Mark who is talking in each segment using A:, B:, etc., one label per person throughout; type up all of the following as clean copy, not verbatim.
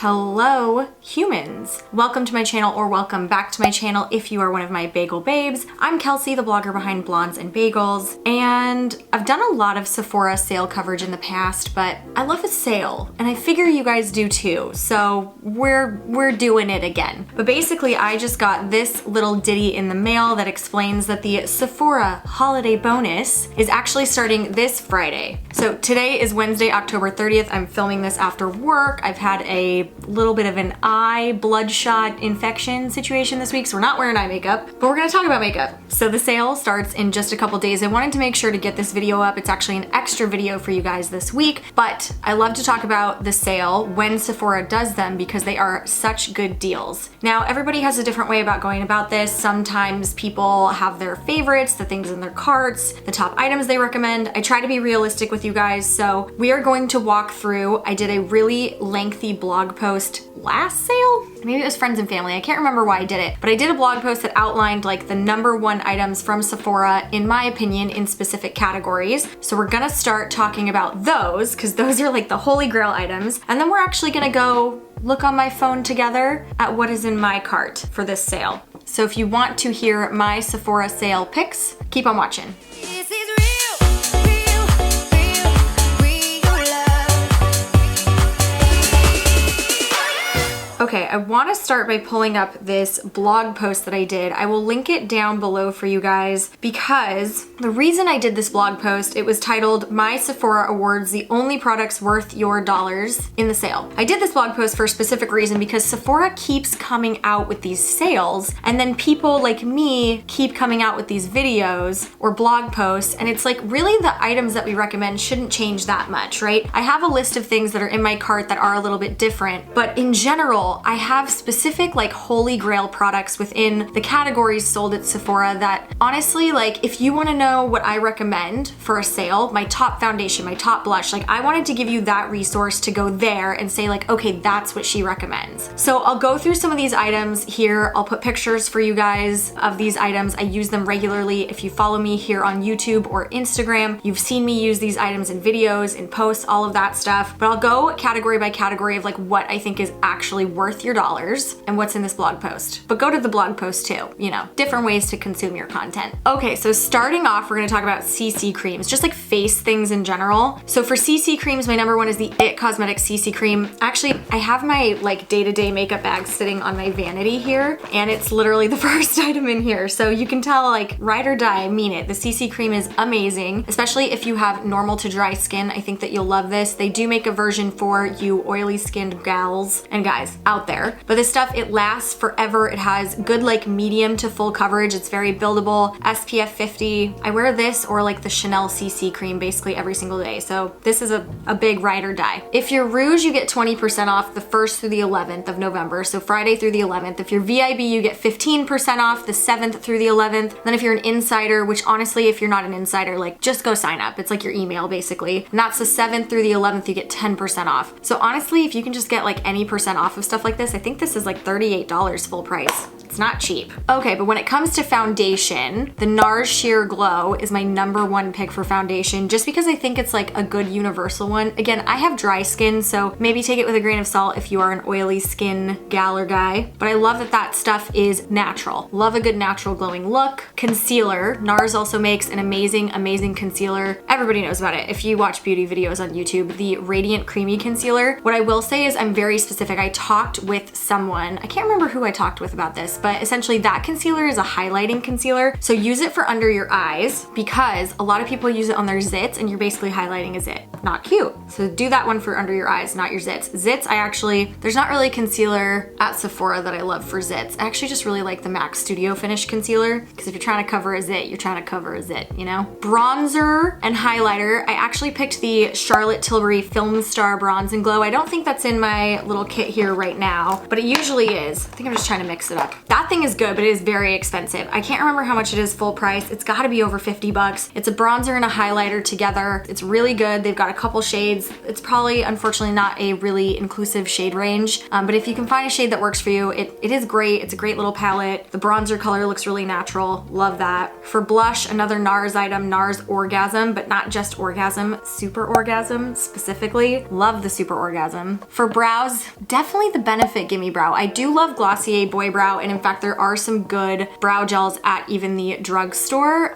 A: Hello, humans. Welcome to my channel, or welcome back to my channel if you are one of my bagel babes. I'm Kelsey, the blogger behind Blondes and Bagels, and I've done a lot of Sephora sale coverage in the past, but I love a sale, and I figure you guys do too, so we're doing it again. But basically, I just got this little ditty in the mail that explains that the Sephora holiday bonus is actually starting this Friday. So today is Wednesday, October 30th. I'm filming this after work. I've had a little bit of an eye bloodshot infection situation this week, so we're not wearing eye makeup, but we're gonna talk about makeup. So the sale starts in just a couple days. I wanted to make sure to get this video up. It's actually an extra video for you guys this week, but I love to talk about the sale when Sephora does them because they are such good deals. Now, everybody has a different way about going about this. Sometimes people have their favorites, the things in their carts, the top items they recommend. I try to be realistic with you guys, so we are going to walk through. I did a really lengthy blog post last sale? Maybe it was friends and family. I can't remember why I did it, but I did a blog post that outlined like the #1 items from Sephora, in my opinion, in specific categories. So we're gonna start talking about those because those are like the holy grail items. And then we're actually gonna go look on my phone together at what is in my cart for this sale. So if you want to hear my Sephora sale picks, keep on watching. Okay, I want to start by pulling up this blog post that I did. I will link it down below for you guys because the reason I did this blog post, it was titled My Sephora Awards, the only products worth your dollars in the sale. I did this blog post for a specific reason because Sephora keeps coming out with these sales, and then people like me keep coming out with these videos or blog posts, and it's like really the items that we recommend shouldn't change that much, right? I have a list of things that are in my cart that are a little bit different, but in general, I have specific like holy grail products within the categories sold at Sephora that honestly, like if you want to know what I recommend for a sale, my top foundation, my top blush, like I wanted to give you that resource to go there and say like, okay, that's what she recommends. So I'll go through some of these items here. I'll put pictures for you guys of these items. I use them regularly. If you follow me here on YouTube or Instagram, you've seen me use these items in videos, in posts, all of that stuff. But I'll go category by category of like what I think is actually worth your dollars and what's in this blog post. But go to the blog post too, you know, different ways to consume your content. Okay, so starting off, we're gonna talk about CC creams, just like face things in general. So for CC creams, my #1 is the IT Cosmetics CC cream. Actually, I have my like day-to-day makeup bag sitting on my vanity here, and it's literally the first item in here. So you can tell like ride or die, I mean it. The CC cream is amazing, especially if you have normal to dry skin. I think that you'll love this. They do make a version for you oily skinned gals and guys out there. But this stuff, it lasts forever. It has good like medium to full coverage. It's very buildable, SPF 50. I wear this or like the Chanel CC cream basically every single day. So this is a big ride or die. If you're Rouge, you get 20% off the 1st through the 11th of November. So Friday through the 11th. If you're VIB, you get 15% off the 7th through the 11th. Then if you're an insider, which honestly, if you're not an insider, like just go sign up. It's like your email basically. And that's the 7th through the 11th, you get 10% off. So honestly, if you can just get like any percent off of stuff like this, I think this is like $38 full price. It's not cheap. Okay, but when it comes to foundation, the NARS Sheer Glow is my #1 pick for foundation, just because I think it's like a good universal one. Again, I have dry skin, so maybe take it with a grain of salt if you are an oily skin gal or guy, but I love that that stuff is natural. Love a good natural glowing look. Concealer, NARS also makes an amazing concealer. Everybody knows about it. If you watch beauty videos on YouTube, the Radiant Creamy Concealer. What I will say is I'm very specific. I talked with someone, I can't remember who I talked with about this, but essentially that concealer is a highlighting concealer. So use it for under your eyes because a lot of people use it on their zits and you're basically highlighting a zit. Not cute. So do that one for under your eyes, not your zits. Zits, there's not really concealer at Sephora that I love for zits. I actually just really like the MAC Studio Finish concealer because if you're trying to cover a zit, you're trying to cover a zit, you know? Bronzer and highlighter. I actually picked the Charlotte Tilbury Film Star Bronze and Glow. I don't think that's in my little kit here right now, but it usually is. I think I'm just trying to mix it up. That thing is good, but it is very expensive. I can't remember how much it is full price. It's gotta be over 50 bucks. It's a bronzer and a highlighter together. It's really good. They've got a couple shades. It's probably, unfortunately, not a really inclusive shade range, but if you can find a shade that works for you, it is great. It's a great little palette. The bronzer color looks really natural. Love that. For blush, another NARS item, NARS Orgasm, but not just Orgasm, Super Orgasm specifically. Love the Super Orgasm. For brows, definitely the Benefit Gimme Brow. I do love Glossier Boy Brow, and in fact, there are some good brow gels at even the drugstore.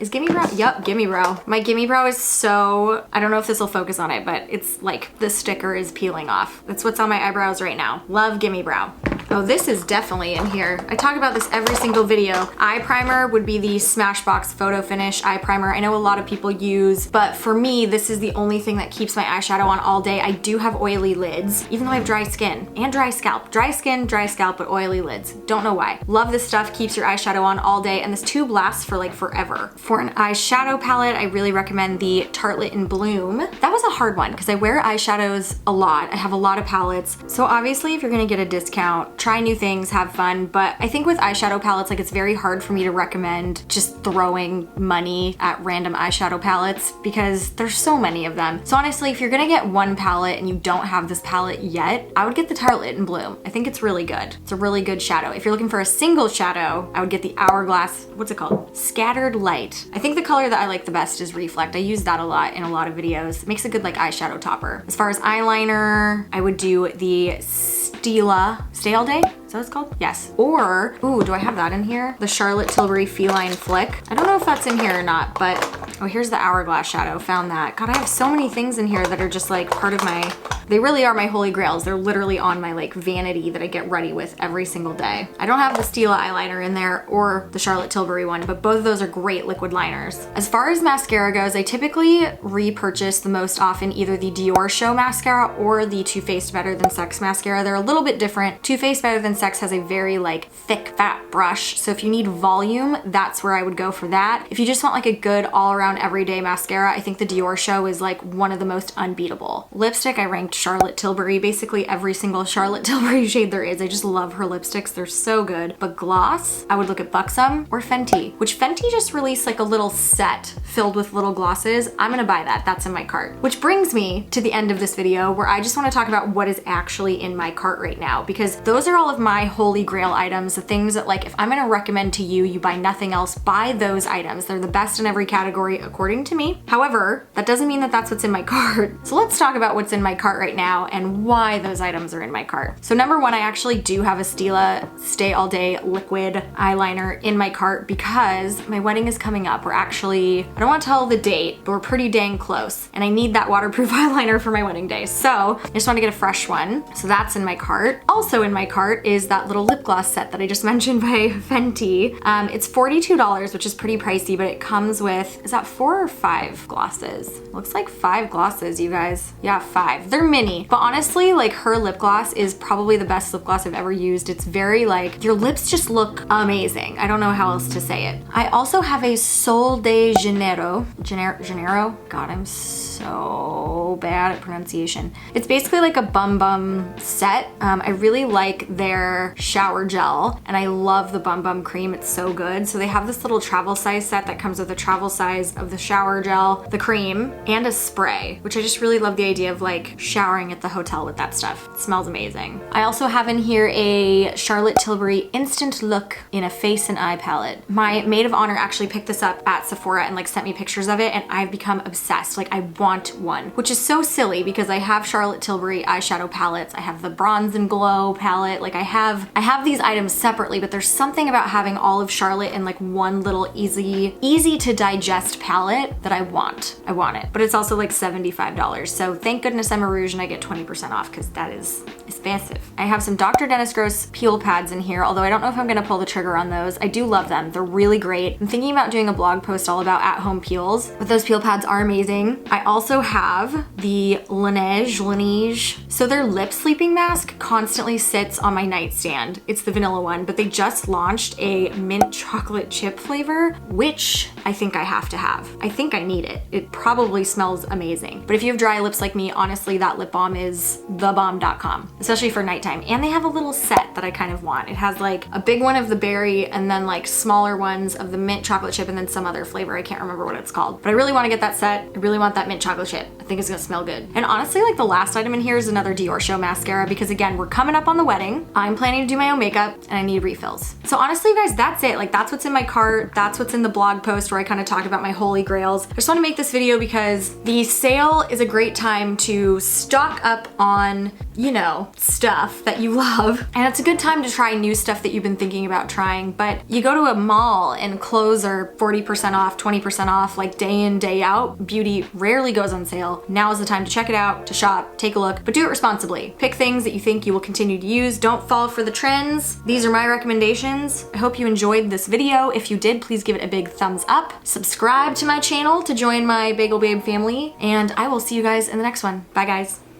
A: Is Gimme Brow? Yep, Gimme Brow. My Gimme Brow is so, I don't know if this will focus on it, but it's like the sticker is peeling off. That's what's on my eyebrows right now. Love Gimme Brow. Oh, this is definitely in here. I talk about this every single video. Eye primer would be the Smashbox Photo Finish eye primer. I know a lot of people use, but for me, this is the only thing that keeps my eyeshadow on all day. I do have oily lids, even though I have dry skin and dry scalp. Dry skin, dry scalp, but oily lids. Don't know why. Love this stuff, keeps your eyeshadow on all day, and this tube lasts for like forever. For an eyeshadow palette, I really recommend the Tartelette in Bloom. That was a hard one because I wear eyeshadows a lot. I have a lot of palettes. So obviously if you're gonna get a discount, try new things, have fun. But I think with eyeshadow palettes, like it's very hard for me to recommend just throwing money at random eyeshadow palettes because there's so many of them. So honestly, if you're gonna get one palette and you don't have this palette yet, I would get the Tartelette in Bloom. I think it's really good. It's a really good shadow. If you're looking for a single shadow, I would get the Hourglass, what's it called? Scattered Light. I think the color that I like the best is Reflect. I use that a lot in a lot of videos. It makes a good like eyeshadow topper. As far as eyeliner, I would do the Stila Stay All Day? Is that what it's called? Yes. Or, ooh, do I have that in here? The Charlotte Tilbury Feline Flick. I don't know if that's in here or not, but, oh, here's the Hourglass shadow. Found that. God, I have so many things in here that are just like part of my, they really are my holy grails. They're literally on my like vanity that I get ready with every single day. I don't have the Stila eyeliner in there or the Charlotte Tilbury one, but both of those are great liquid liners. As far as mascara goes, I typically repurchase the most often either the Dior Show mascara or the Too Faced Better Than Sex mascara. They're a little bit different. Too Faced Better Than Sex has a very like thick, fat brush. So if you need volume, that's where I would go for that. If you just want like a good all around everyday mascara, I think the Dior Show is like one of the most unbeatable. Lipstick, I ranked Charlotte Tilbury, basically every single Charlotte Tilbury shade there is. I just love her lipsticks. They're so good. But gloss, I would look at Buxom or Fenty, which Fenty just released like a little set filled with little glosses. I'm gonna buy that. That's in my cart. Which brings me to the end of this video where I just wanna talk about what is actually in my cart right now, because those are all of my holy grail items, the things that like if I'm gonna recommend to you, you buy nothing else, buy those items. They're the best in every category according to me. However, that doesn't mean that that's what's in my cart. So let's talk about what's in my cart right now and why those items are in my cart. So number one, I actually do have a Stila Stay All Day liquid eyeliner in my cart because my wedding is coming up. We're actually, I don't want to tell the date, but we're pretty dang close. And I need that waterproof eyeliner for my wedding day. So I just want to get a fresh one. So that's in my cart. Also in my cart is that little lip gloss set that I just mentioned by Fenty. It's $42, which is pretty pricey, but it comes with, is that 4 or 5 glosses? Looks like 5 glosses, you guys. Yeah, 5. They're mini, but honestly, like her lip gloss is probably the best lip gloss I've ever used. It's very like, your lips just look amazing. I don't know how else to say it. I also have a Sol de Janeiro. Janeiro? God, I'm so bad at pronunciation. It's basically like a Bum Bum set. I really like their shower gel and I love the Bum Bum cream. It's so good. So they have this little travel size set that comes with a travel size of the shower gel, the cream, and a spray, which I just really love the idea of like showering at the hotel with that stuff. It smells amazing. I also have in here a Charlotte Tilbury Instant Look in a face and eye palette. My maid of honor actually picked this up at Sephora and like sent me pictures of it and I've become obsessed. Like I want one, which is so silly because I have Charlotte Tilbury eyeshadow palettes. I have the Bronze and Glow palette. Like I have these items separately, but there's something about having all of Charlotte in like one little easy to digest palette that I want. I want it, but it's also like $75. So thank goodness I'm a Rouge and I get 20% off because that is expensive. I have some Dr. Dennis Gross peel pads in here, although I don't know if I'm gonna pull the trigger on those. I do love them. They're really great. I'm thinking about doing a blog post all about at-home peels, but those peel pads are amazing. I also have the Laneige. So their lip sleeping mask constantly sits on my nightstand. It's the vanilla one, but they just launched a mint chocolate chip flavor, which I think I have to have. I think I need it. It probably smells amazing. But if you have dry lips like me, honestly, that lip balm is thebomb.com, especially for nighttime. time. And they have a little set that I kind of want. It has like a big one of the berry and then like smaller ones of the mint chocolate chip and then some other flavor. I can't remember what it's called, but I really want to get that set. I really want that mint chocolate chip. I think it's gonna smell good. And honestly, like the last item in here is another Dior Show mascara because again, we're coming up on the wedding. I'm planning to do my own makeup and I need refills. So honestly, you guys, that's it. Like that's what's in my cart. That's what's in the blog post where I kind of talk about my holy grails. I just want to make this video because the sale is a great time to stock up on, you know, stuff that you love. And it's a good time to try new stuff that you've been thinking about trying. But you go to a mall and clothes are 40% off, 20% off, like day in, day out. Beauty rarely goes on sale. Now is the time to check it out, to shop, take a look, but do it responsibly. Pick things that you think you will continue to use. Don't fall for the trends. These are my recommendations. I hope you enjoyed this video. If you did, please give it a big thumbs up. Subscribe to my channel to join my Bagel Babe family, and I will see you guys in the next one. Bye guys.